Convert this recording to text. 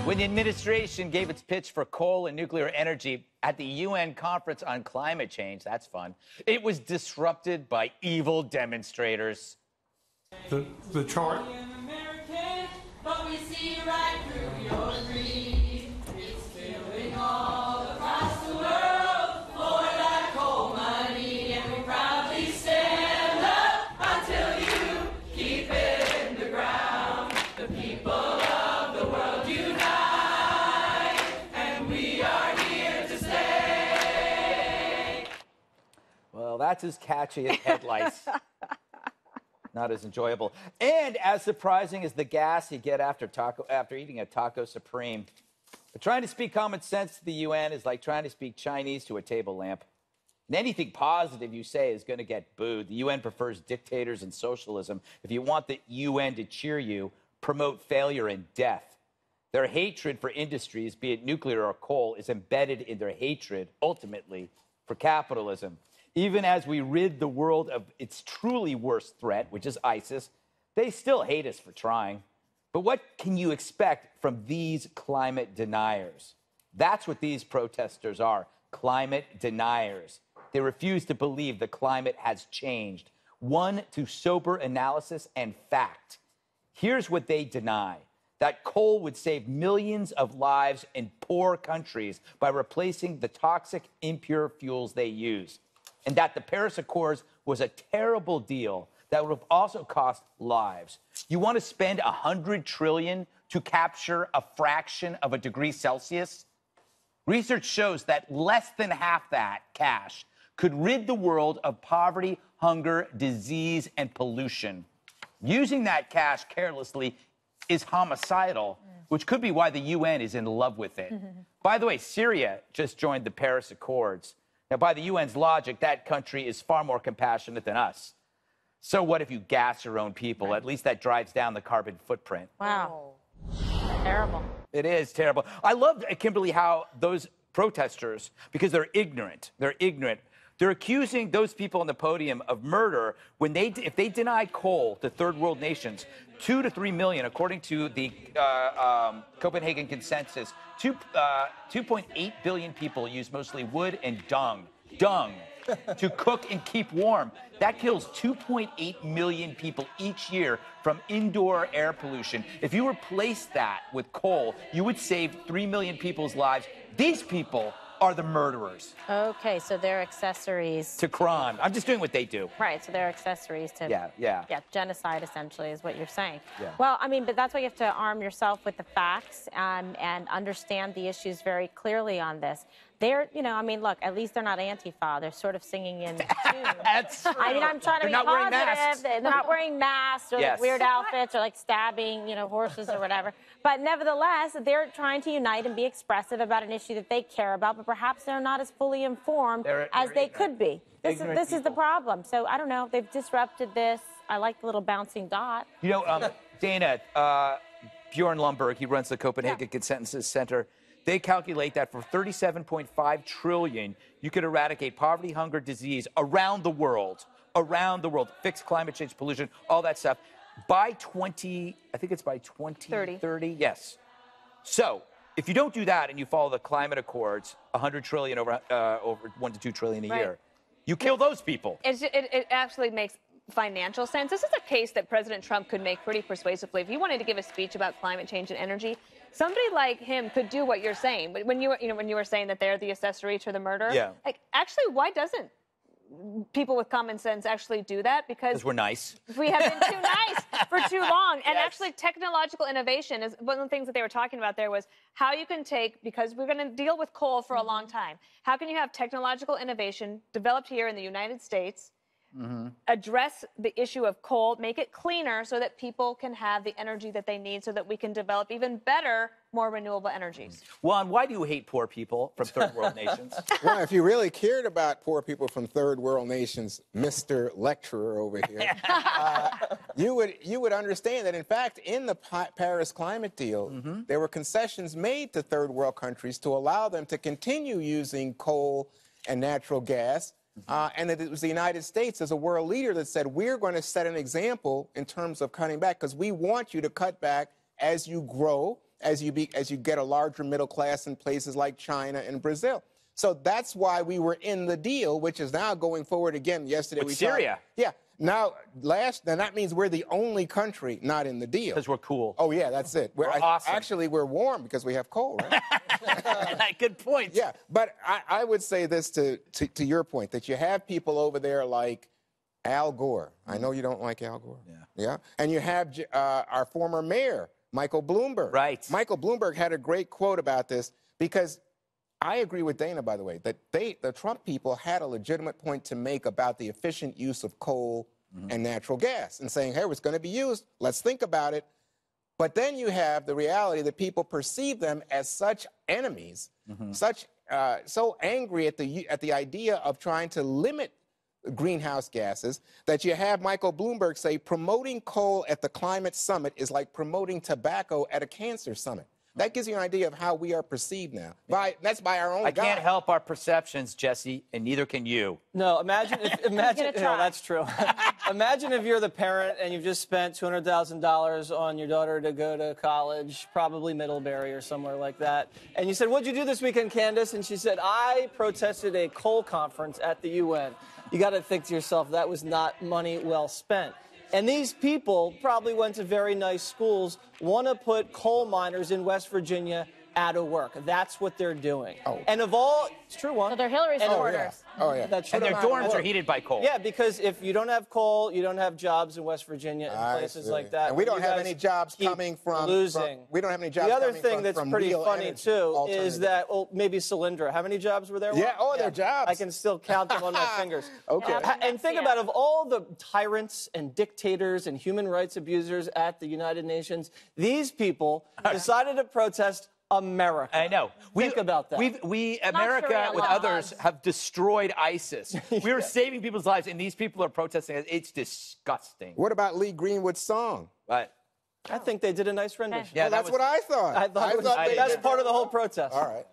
When the administration gave its pitch for coal and nuclear energy at the UN conference on climate change, that's fun, it was disrupted by evil demonstrators. The chart. But we see right through your greed. It's killing all across the world for that coal money, and we proudly stand up until you keep it in the ground. The people of the world unite, and we are here to stay. Well, that's as catchy as headlights. Not as enjoyable. And as surprising as the gas you get after eating a taco supreme. But trying to speak common sense to the UN is like trying to speak Chinese to a table lamp. And anything positive you say is going to get booed. The UN prefers dictators and socialism. If you want the UN to cheer you, promote failure and death. Their hatred for industries, be it nuclear or coal, is embedded in their hatred, ultimately, for capitalism. Even as we rid the world of its truly worst threat, which is ISIS, they still hate us for trying. But what can you expect from these climate deniers? That's what these protesters are, climate deniers. They refuse to believe the climate has changed. One, to sober analysis and fact. Here's what they deny: that coal would save millions of lives in poor countries by replacing the toxic, impure fuels they use. And that the Paris Accords was a terrible deal that would have also cost lives. You want to spend $100 trillion to capture a fraction of a degree Celsius? Research shows that less than half that cash could rid the world of poverty, hunger, disease, and pollution. Using that cash carelessly is homicidal, which could be why the UN is in love with it. By the way, Syria just joined the Paris Accords. Now, by the UN's logic, that country is far more compassionate than us. So what if you gas your own people? Right. At least that drives down the carbon footprint. Wow. Terrible. It is terrible. I love, Kimberly, how those protesters, because they're ignorant, they're accusing those people on the podium of murder when if they deny coal to third world nations. 2 to 3 million, according to the Copenhagen Consensus, 2.8 billion people use mostly wood and dung to cook and keep warm. That kills 2.8 million people each year from indoor air pollution. If you replace that with coal, you would save 3 million people's lives. These people are the murderers. Okay, so they're accessories to crime. I'm just doing what they do. Right, so they're accessories to genocide, essentially, is what you're saying. Yeah. Well, I mean, but that's why you have to arm yourself with the facts and understand the issues very clearly on this. They're, you know, I mean, look, at least they're not Antifa. They're sort of singing in tune. That's true. I mean, I'm trying to be positive. They're not wearing masks or like weird outfits or like stabbing, you know, horses or whatever. But nevertheless, they're trying to unite and be expressive about an issue that they care about, but perhaps they're not as fully informed as they could be. This is the problem. So I don't know. They've disrupted this. I like the little bouncing dot. You know, Dana, Bjorn Lomborg, he runs the Copenhagen Consensus Center. They calculate that for $37.5 trillion, you could eradicate poverty, hunger, disease around the world, fix climate change, pollution, all that stuff by 2030. Yes. So if you don't do that and you follow the climate accords, 100 trillion over 1 to 2 trillion a year, you kill those people. It actually makes financial sense. This is a case that President Trump could make pretty persuasively. If he wanted to give a speech about climate change and energy, somebody like him could do what you're saying. But when you were saying that they're the accessory to the murder, like, actually, why doesn't people with common sense actually do that? Because we're nice. We have been too nice for too long. And actually, technological innovation is one of the things that they were talking about there was how you can take, because we're going to deal with coal for a long time, how can you have technological innovation developed here in the United States, address the issue of coal, make it cleaner so that people can have the energy that they need so that we can develop even better, more renewable energies. Juan, why do you hate poor people from third world nations? Well, if you really cared about poor people from third world nations, Mr. Lecturer over here, you would understand that, in fact, in the Paris climate deal, there were concessions made to third world countries to allow them to continue using coal and natural gas. And that it was the United States as a world leader that said, we're going to set an example in terms of cutting back because we want you to cut back as you grow as you get a larger middle class in places like China and Brazil. So that's why we were in the deal, which is now going forward again. Yesterday With we Syria. Yeah. Now that means we're the only country not in the deal. Because we're cool. Oh yeah, that's it. We're awesome. Actually, we're warm because we have coal, right? Good point. Yeah, but I would say this to your point, that you have people over there like Al Gore. I know you don't like Al Gore. Yeah. And you have our former mayor, Michael Bloomberg. Right. Michael Bloomberg had a great quote about this, because I agree with Dana, by the way, that the Trump people had a legitimate point to make about the efficient use of coal and natural gas, and saying, hey, it's going to be used. Let's think about it. But then you have the reality that people perceive them as such enemies, so angry at the idea of trying to limit greenhouse gases, that you have Michael Bloomberg say promoting coal at the climate summit is like promoting tobacco at a cancer summit. That gives you an idea of how we are perceived now. That's by our own I guy. can't help our perceptions, Jesse, and neither can you. No, imagine no, that's true. Imagine if you're the parent and you've just spent $200,000 on your daughter to go to college, probably Middlebury or somewhere like that. And you said, what'd you do this weekend, Candace? And she said, I protested a coal conference at the UN. You got to think to yourself, that was not money well spent. And these people probably went to very nice schools, want to put coal miners in West Virginia out of work. That's what they're doing. Oh. And of all, it's true one. So they're Hillary supporters. Oh, yeah. That's And true. their dorms are heated by coal. Yeah, because if you don't have coal, you don't have jobs in West Virginia and places like that. And we don't You have guys any jobs keep coming from losing. we don't have any jobs. The other coming thing from, that's from pretty real funny energy, too is alternative. that maybe Solyndra. How many jobs were there? Yeah, they're jobs. I can still count them on my fingers. Okay. And think about, of all the tyrants and dictators and human rights abusers at the United Nations, these people decided to protest America. I know. Think about that. We America, Sharia with law. others, have destroyed ISIS. We are saving people's lives, and these people are protesting it. It's disgusting. What about Lee Greenwood's song? But I think they did a nice rendition. yeah, Well, that's what I thought. I thought they that's did- part of the whole protest. All right.